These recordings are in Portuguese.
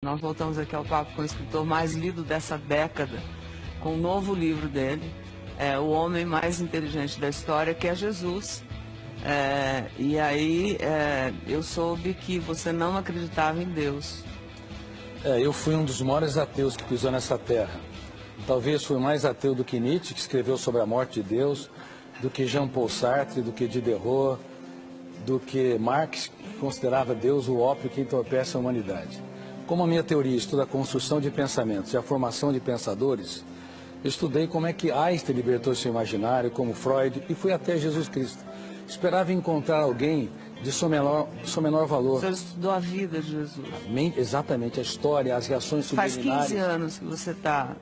Nós voltamos aqui ao papo com o escritor mais lido dessa década, com um novo livro dele, O Homem Mais Inteligente da História, que é Jesus. E aí eu soube que você não acreditava em Deus. Eu fui um dos maiores ateus que pisou nessa terra. Talvez fui mais ateu do que Nietzsche, que escreveu sobre a morte de Deus, do que Jean-Paul Sartre, do que Diderot, do que Marx, que considerava Deus o ópio que entorpece a humanidade. Como a minha teoria estuda a construção de pensamentos e a formação de pensadores, eu estudei como é que Einstein libertou seu imaginário, como Freud, e fui até Jesus Cristo. Esperava encontrar alguém de seu menor valor. Você estudou a vida de Jesus. Exatamente, a história, as reações subliminares. Faz 15 anos que você está...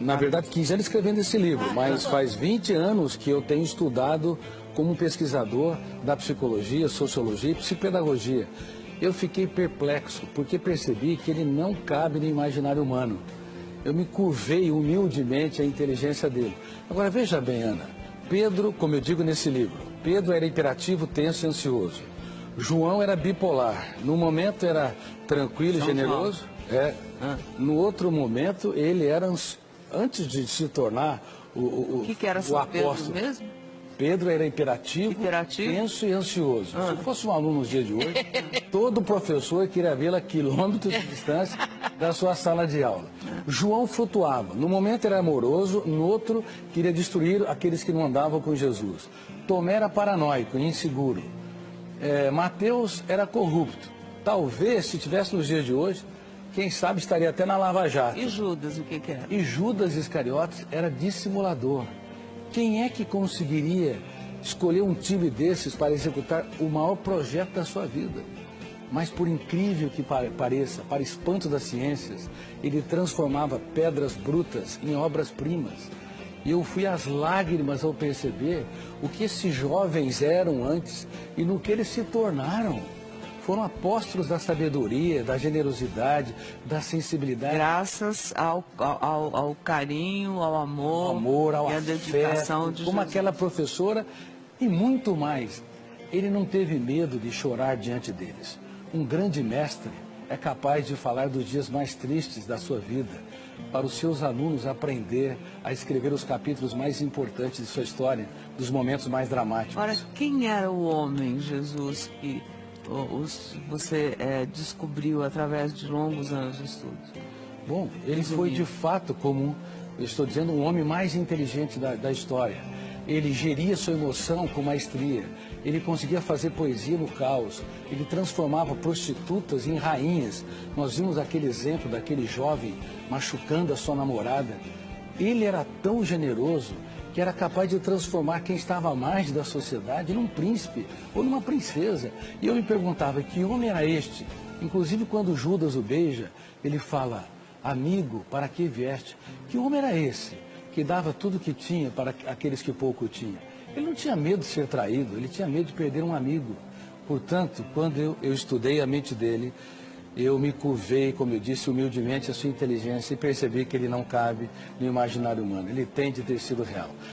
Na verdade, 15 anos escrevendo esse livro, mas faz 20 anos que eu tenho estudado como pesquisador da psicologia, sociologia e psicopedagogia. Eu fiquei perplexo, porque percebi que ele não cabe no imaginário humano. Eu me curvei humildemente à inteligência dele. Agora, veja bem, Ana, Pedro, como eu digo nesse livro, Pedro era hiperativo, tenso e ansioso. João era bipolar. No momento era tranquilo e generoso. No outro momento, ele era, antes de se tornar o que era São Pedro mesmo? Pedro era hiperativo, tenso e ansioso. Se fosse um aluno nos dias de hoje, todo professor queria vê-lo a quilômetros de distância da sua sala de aula. João flutuava. No momento era amoroso, no outro queria destruir aqueles que não andavam com Jesus. Tomé era paranoico e inseguro. Mateus era corrupto. Talvez, se tivesse nos dias de hoje, quem sabe estaria até na Lava Jato. E Judas, o que era? E Judas Iscariotes era dissimulador. Quem é que conseguiria escolher um time desses para executar o maior projeto da sua vida? Mas por incrível que pareça, para espanto das ciências, ele transformava pedras brutas em obras-primas. E eu fui às lágrimas ao perceber o que esses jovens eram antes e no que eles se tornaram. Foram apóstolos da sabedoria, da generosidade, da sensibilidade. Graças ao carinho, ao amor, ao e à dedicação de como Jesus. Aquela professora e muito mais. Ele não teve medo de chorar diante deles. Um grande mestre é capaz de falar dos dias mais tristes da sua vida, para os seus alunos aprender a escrever os capítulos mais importantes de sua história, dos momentos mais dramáticos. Ora, quem era o homem, Jesus, que você descobriu através de longos anos de estudos? Bom, ele foi de fato, como eu estou dizendo, um homem mais inteligente da história. Ele geria sua emoção com maestria. Ele conseguia fazer poesia no caos. Ele transformava prostitutas em rainhas. Nós vimos aquele exemplo daquele jovem machucando a sua namorada. Ele era tão generoso que era capaz de transformar quem estava à margem da sociedade num príncipe ou numa princesa. E eu me perguntava, que homem era este? Inclusive, quando Judas o beija, ele fala, amigo, para que vieste? Que homem era esse que dava tudo que tinha para aqueles que pouco tinham? Ele não tinha medo de ser traído, ele tinha medo de perder um amigo. Portanto, quando eu estudei a mente dele, eu me curvei, como eu disse, humildemente a sua inteligência e percebi que ele não cabe no imaginário humano. Ele tem de ter sido real.